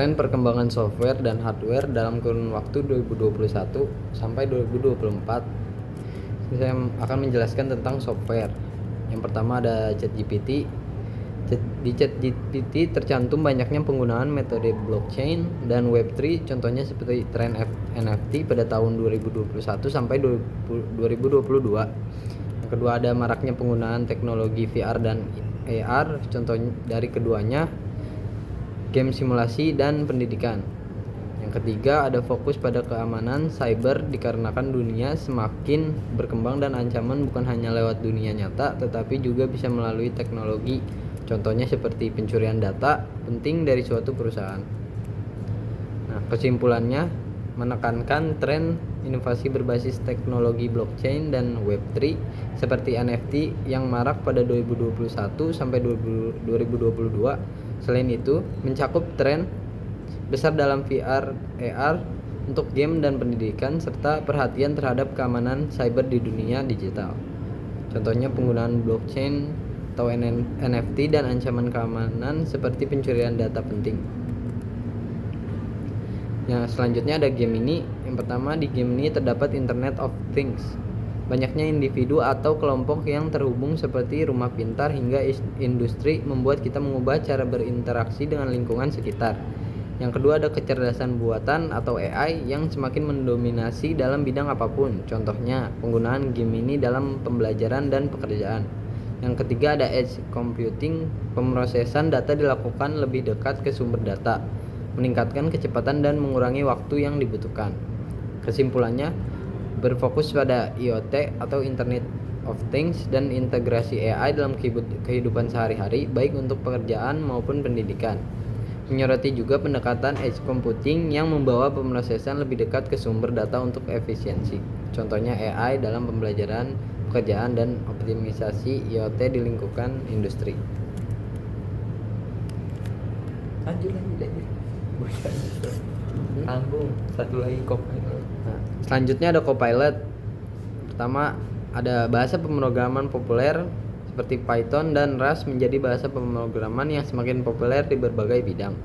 Tren perkembangan software dan hardware dalam kurun waktu 2021 sampai 2024. Saya akan menjelaskan tentang software. Yang pertama ada ChatGPT. Di ChatGPT tercantum banyaknya penggunaan metode blockchain dan Web3, contohnya seperti tren NFT pada tahun 2021 sampai 2022. Yang kedua ada maraknya penggunaan teknologi VR dan AR, contoh dari keduanya game simulasi dan pendidikan. Yang ketiga ada fokus pada keamanan cyber dikarenakan dunia semakin berkembang dan ancaman bukan hanya lewat dunia nyata tetapi juga bisa melalui teknologi. Contohnya seperti pencurian data penting dari suatu perusahaan. Nah, kesimpulannya menekankan tren inovasi berbasis teknologi blockchain dan Web3 seperti NFT yang marak pada 2021 sampai 2022. Selain itu, mencakup tren besar dalam VR, AR untuk game dan pendidikan serta perhatian terhadap keamanan cyber di dunia digital. Contohnya penggunaan blockchain atau NFT dan ancaman keamanan seperti pencurian data penting. Yang selanjutnya ada game ini. Yang pertama, di game ini terdapat Internet of Things. Banyaknya individu atau kelompok yang terhubung seperti rumah pintar hingga industri membuat kita mengubah cara berinteraksi dengan lingkungan sekitar. Yang kedua ada kecerdasan buatan atau AI yang semakin mendominasi dalam bidang apapun. Contohnya penggunaan game ini dalam pembelajaran dan pekerjaan. Yang ketiga ada edge computing. Pemrosesan data dilakukan lebih dekat ke sumber data, meningkatkan kecepatan dan mengurangi waktu yang dibutuhkan. Kesimpulannya, berfokus pada IoT atau Internet of Things dan integrasi AI dalam kehidupan sehari-hari baik untuk pekerjaan maupun pendidikan. Menyoroti juga pendekatan edge computing yang membawa pemrosesan lebih dekat ke sumber data untuk efisiensi. Contohnya AI dalam pembelajaran, pekerjaan, dan optimisasi IoT di lingkungan industri. Lanjut. Tanggung, satu lagi Copilot. Nah, selanjutnya ada Copilot. Pertama, ada bahasa pemrograman populer seperti Python dan Rust menjadi bahasa pemrograman yang semakin populer di berbagai bidang.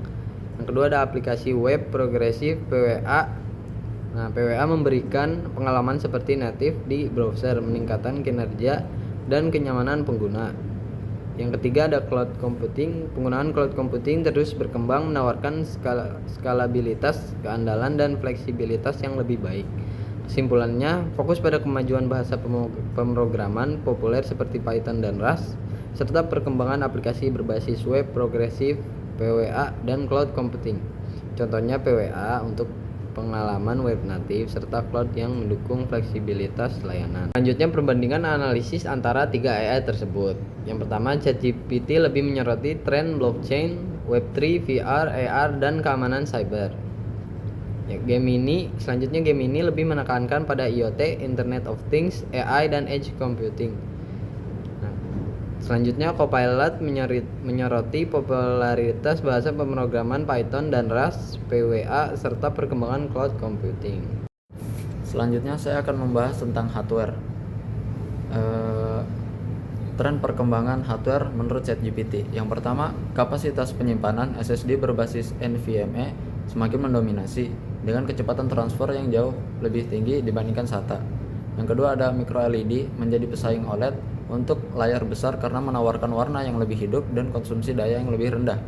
Yang kedua ada aplikasi web progresif PWA. Nah, PWA memberikan pengalaman seperti native di browser, meningkatkan kinerja dan kenyamanan pengguna. Yang ketiga ada cloud computing. Penggunaan cloud computing terus berkembang menawarkan skalabilitas, keandalan, dan fleksibilitas yang lebih baik. Kesimpulannya, fokus pada kemajuan bahasa pemrograman populer seperti Python dan Rust, serta perkembangan aplikasi berbasis web progresif, PWA, dan cloud computing. Contohnya PWA untuk pengalaman web native serta cloud yang mendukung fleksibilitas layanan. Selanjutnya perbandingan analisis antara tiga AI tersebut. Yang pertama, ChatGPT lebih menyoroti tren blockchain, Web3, VR, AR, dan keamanan cyber. Selanjutnya game ini lebih menekankan pada IoT, Internet of Things, AI, dan edge computing. Selanjutnya Copilot menyoroti popularitas bahasa pemrograman Python dan Rust, PWA, serta perkembangan cloud computing. Selanjutnya saya akan membahas tentang hardware. Tren perkembangan hardware menurut ChatGPT. Yang pertama, kapasitas penyimpanan SSD berbasis NVMe semakin mendominasi dengan kecepatan transfer yang jauh lebih tinggi dibandingkan SATA. Yang kedua ada micro LED menjadi pesaing OLED untuk layar besar karena menawarkan warna yang lebih hidup dan konsumsi daya yang lebih rendah.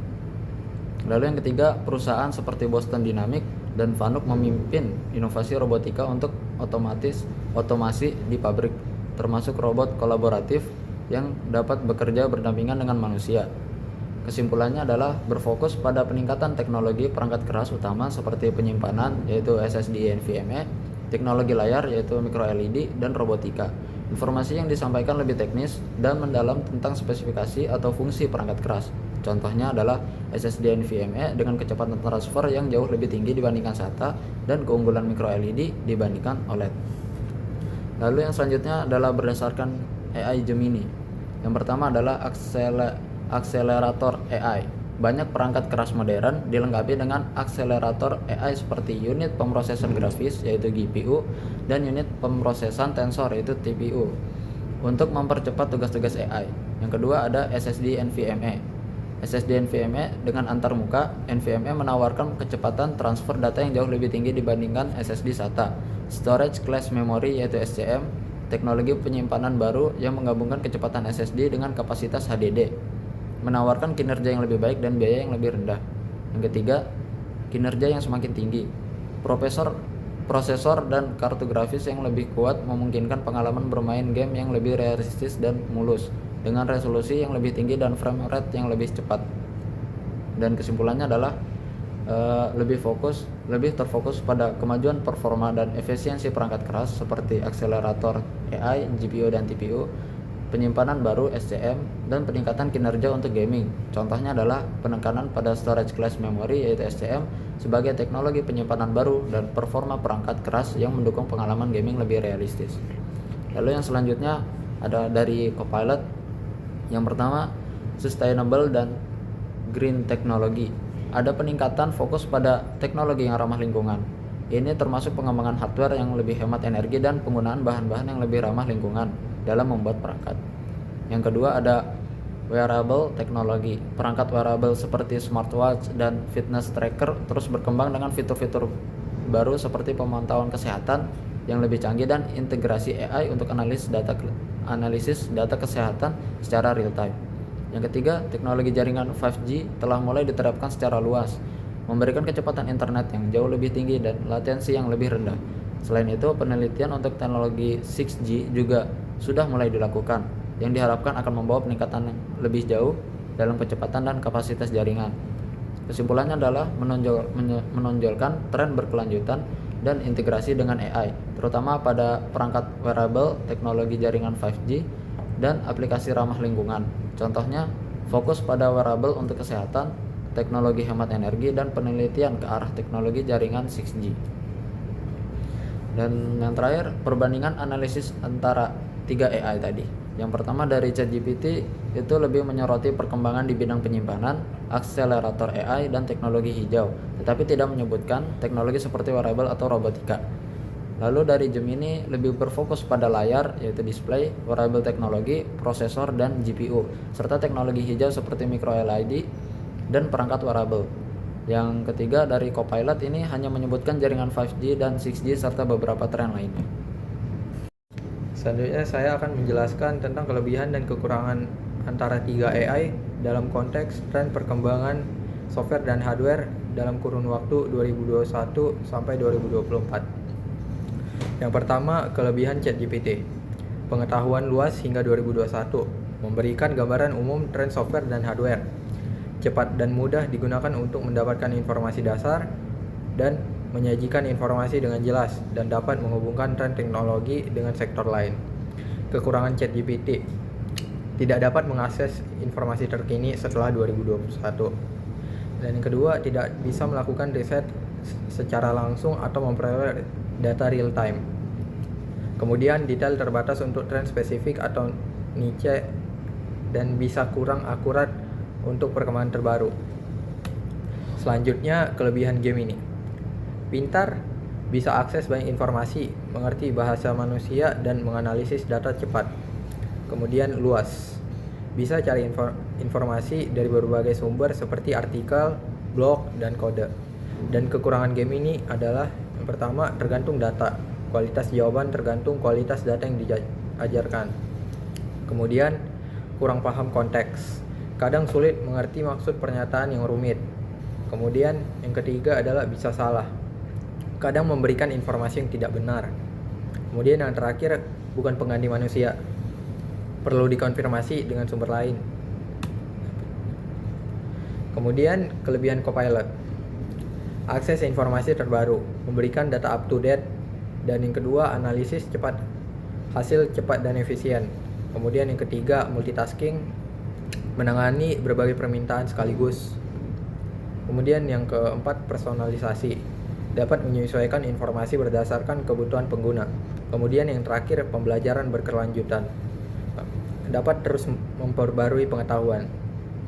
Lalu yang ketiga, perusahaan seperti Boston Dynamics dan Fanuc memimpin inovasi robotika untuk otomasi di pabrik, termasuk robot kolaboratif yang dapat bekerja berdampingan dengan manusia. Kesimpulannya adalah berfokus pada peningkatan teknologi perangkat keras utama seperti penyimpanan yaitu SSD NVMe, teknologi layar yaitu micro LED, dan robotika. Informasi yang disampaikan lebih teknis dan mendalam tentang spesifikasi atau fungsi perangkat keras. Contohnya adalah SSD NVMe dengan kecepatan transfer yang jauh lebih tinggi dibandingkan SATA dan keunggulan micro LED dibandingkan OLED. Lalu yang selanjutnya adalah berdasarkan AI Gemini. Yang pertama adalah akselerator AI. Banyak perangkat keras modern dilengkapi dengan akselerator AI seperti unit pemrosesan grafis yaitu GPU dan unit pemrosesan tensor yaitu TPU untuk mempercepat tugas-tugas AI. Yang kedua ada SSD NVMe. SSD NVMe dengan antarmuka, NVMe menawarkan kecepatan transfer data yang jauh lebih tinggi dibandingkan SSD SATA. Storage Class Memory yaitu SCM, teknologi penyimpanan baru yang menggabungkan kecepatan SSD dengan kapasitas HDD, menawarkan kinerja yang lebih baik dan biaya yang lebih rendah. Yang ketiga, kinerja yang semakin tinggi. Prosesor dan kartu grafis yang lebih kuat memungkinkan pengalaman bermain game yang lebih realistis dan mulus, dengan resolusi yang lebih tinggi dan frame rate yang lebih cepat. Dan kesimpulannya adalah lebih terfokus pada kemajuan performa dan efisiensi perangkat keras seperti akselerator AI, GPU dan TPU, penyimpanan baru SCM, dan peningkatan kinerja untuk gaming. Contohnya adalah penekanan pada storage class memory yaitu SCM sebagai teknologi penyimpanan baru dan performa perangkat keras yang mendukung pengalaman gaming lebih realistis. Lalu yang selanjutnya ada dari Copilot. Yang pertama, sustainable dan green technology. Ada peningkatan fokus pada teknologi yang ramah lingkungan. Ini termasuk pengembangan hardware yang lebih hemat energi dan penggunaan bahan-bahan yang lebih ramah lingkungan dalam membuat perangkat. Yang kedua ada wearable technology. Perangkat wearable seperti smartwatch dan fitness tracker terus berkembang dengan fitur-fitur baru seperti pemantauan kesehatan yang lebih canggih dan integrasi AI untuk analisis data kesehatan secara real time. Yang ketiga, teknologi jaringan 5G telah mulai diterapkan secara luas, memberikan kecepatan internet yang jauh lebih tinggi dan latensi yang lebih rendah. Selain itu, penelitian untuk teknologi 6G juga sudah mulai dilakukan, yang diharapkan akan membawa peningkatan yang lebih jauh dalam kecepatan dan kapasitas jaringan. Kesimpulannya adalah menonjolkan tren berkelanjutan dan integrasi dengan AI, terutama pada perangkat wearable, teknologi jaringan 5G, dan aplikasi ramah lingkungan. Contohnya, fokus pada wearable untuk kesehatan, teknologi hemat energi, dan penelitian ke arah teknologi jaringan 6G. Dan yang terakhir, perbandingan analisis antara 3 AI tadi. Yang pertama dari ChatGPT itu lebih menyoroti perkembangan di bidang penyimpanan, akselerator AI, dan teknologi hijau, tetapi tidak menyebutkan teknologi seperti wearable atau robotika. Lalu dari Gemini lebih berfokus pada layar yaitu display, wearable teknologi, prosesor, dan GPU, serta teknologi hijau seperti micro LED dan perangkat wearable. Yang ketiga dari Copilot ini hanya menyebutkan jaringan 5G dan 6G serta beberapa tren lainnya. Selanjutnya saya akan menjelaskan tentang kelebihan dan kekurangan antara 3 AI dalam konteks tren perkembangan software dan hardware dalam kurun waktu 2021 sampai 2024. Yang pertama, kelebihan ChatGPT. Pengetahuan luas hingga 2021, memberikan gambaran umum tren software dan hardware. Cepat dan mudah digunakan untuk mendapatkan informasi dasar dan menyajikan informasi dengan jelas dan dapat menghubungkan tren teknologi dengan sektor lain. Kekurangan ChatGPT, tidak dapat mengakses informasi terkini setelah 2021. Dan yang kedua, tidak bisa melakukan riset secara langsung atau memperoleh data real time. Kemudian detail terbatas untuk tren spesifik atau niche dan bisa kurang akurat untuk perkembangan terbaru. Selanjutnya, kelebihan Gemini. Pintar, bisa akses banyak informasi, mengerti bahasa manusia dan menganalisis data cepat. Kemudian luas, bisa cari informasi dari berbagai sumber seperti artikel, blog, dan kode. Dan kekurangan Gemini adalah yang pertama, tergantung data. Kualitas jawaban tergantung kualitas data yang diajarkan. Kemudian, kurang paham konteks. Kadang sulit mengerti maksud pernyataan yang rumit. Kemudian, yang ketiga adalah bisa salah. Kadang memberikan informasi yang tidak benar. Kemudian yang terakhir, bukan pengganti manusia. Perlu dikonfirmasi dengan sumber lain. Kemudian, kelebihan Copilot. Akses informasi terbaru, memberikan data up to date, dan yang kedua analisis cepat, hasil cepat dan efisien. Kemudian yang ketiga multitasking, menangani berbagai permintaan sekaligus. Kemudian yang keempat personalisasi, dapat menyesuaikan informasi berdasarkan kebutuhan pengguna. Kemudian yang terakhir pembelajaran berkelanjutan, dapat terus memperbarui pengetahuan.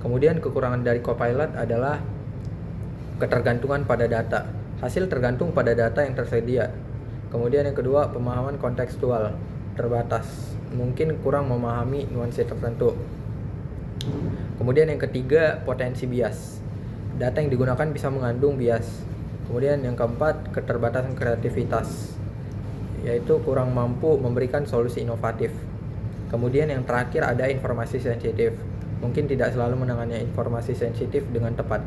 Kemudian kekurangan dari Copilot adalah ketergantungan pada data. Hasil tergantung pada data yang tersedia. Kemudian yang kedua, pemahaman kontekstual terbatas. Mungkin kurang memahami nuansa tertentu. Kemudian yang ketiga, potensi bias. Data yang digunakan bisa mengandung bias. Kemudian yang keempat, keterbatasan kreativitas, yaitu kurang mampu memberikan solusi inovatif. Kemudian yang terakhir ada informasi sensitif. Mungkin tidak selalu menangani informasi sensitif dengan tepat.